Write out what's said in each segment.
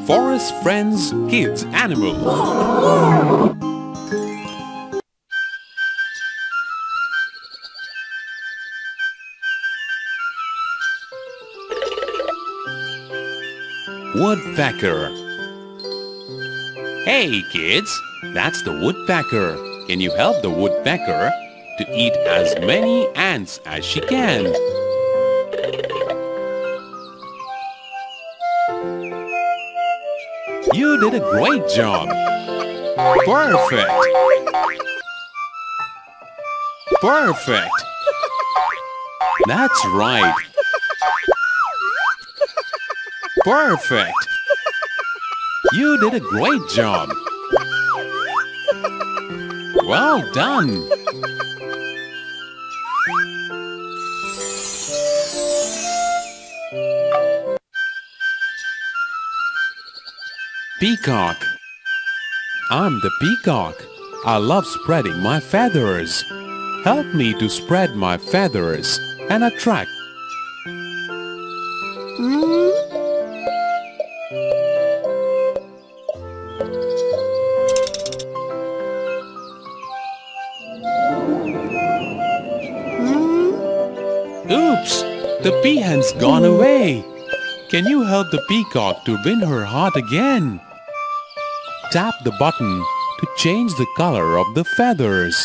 Forest friends, kids, animals. Woodpecker. Hey kids, that's the woodpecker. Can you help the woodpecker to eat as many ants as she can? You did a great job. Perfect. Perfect. That's right. Perfect. You did a great job. Well done. Peacock. I'm the peacock. I love spreading my feathers. Help me to spread my feathers and attract. Oops! The peahen's gone away. Can you help the peacock to win her heart again? Tap the button to change the color of the feathers.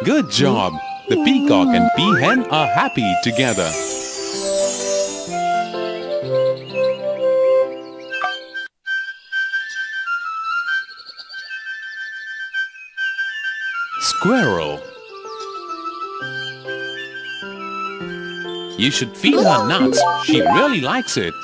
Good job! The peacock and peahen are happy together. Squirrel. You should feed her nuts. She really likes it.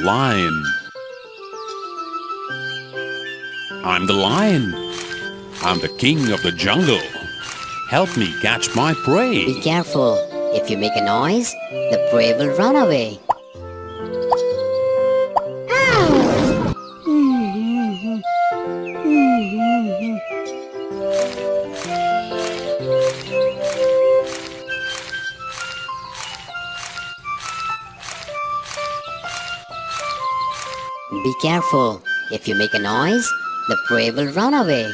Lion. I'm the lion. I'm the king of the jungle. Help me catch my prey. Be careful. If you make a noise, the prey will run away. Be careful. If you make a noise, the prey will run away.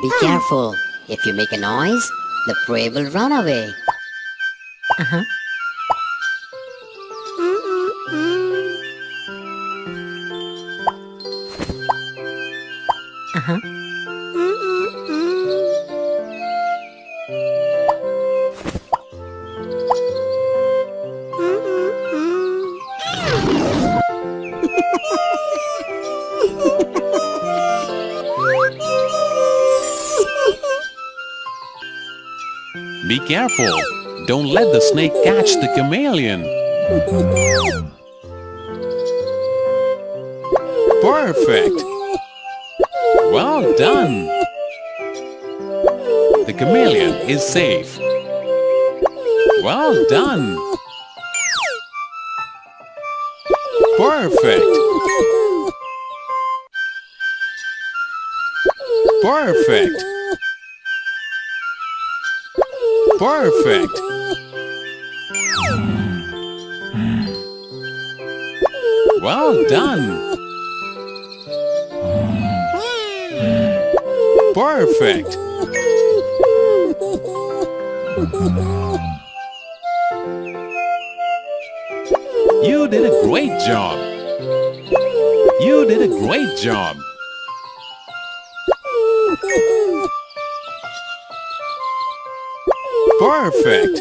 Be careful. If you make a noise, the prey will run away. Be careful. Don't let the snake catch the chameleon. Perfect. Well done. The chameleon is safe. Well done. Perfect. Perfect. Perfect. Well done. Perfect. You did a great job. You did a great job. Perfect.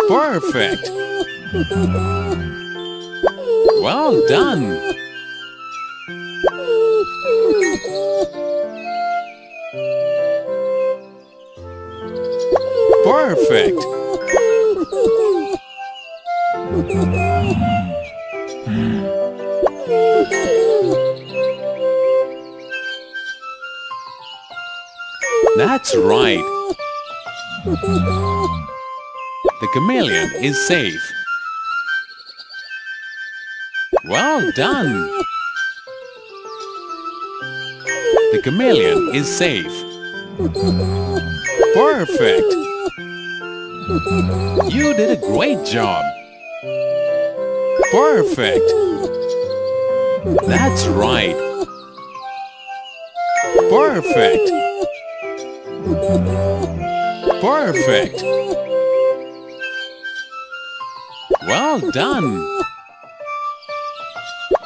Perfect. Well done. Perfect. That's right. The chameleon is safe. Well done. The chameleon is safe. Perfect. You did a great job. Perfect. That's right. Perfect. Perfect. Well done.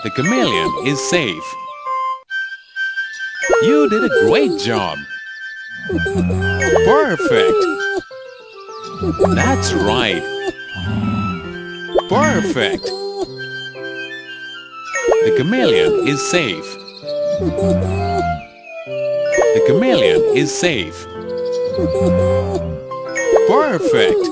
The chameleon is safe. You did a great job. Perfect. That's right. Perfect. The chameleon is safe. The chameleon is safe. Perfect.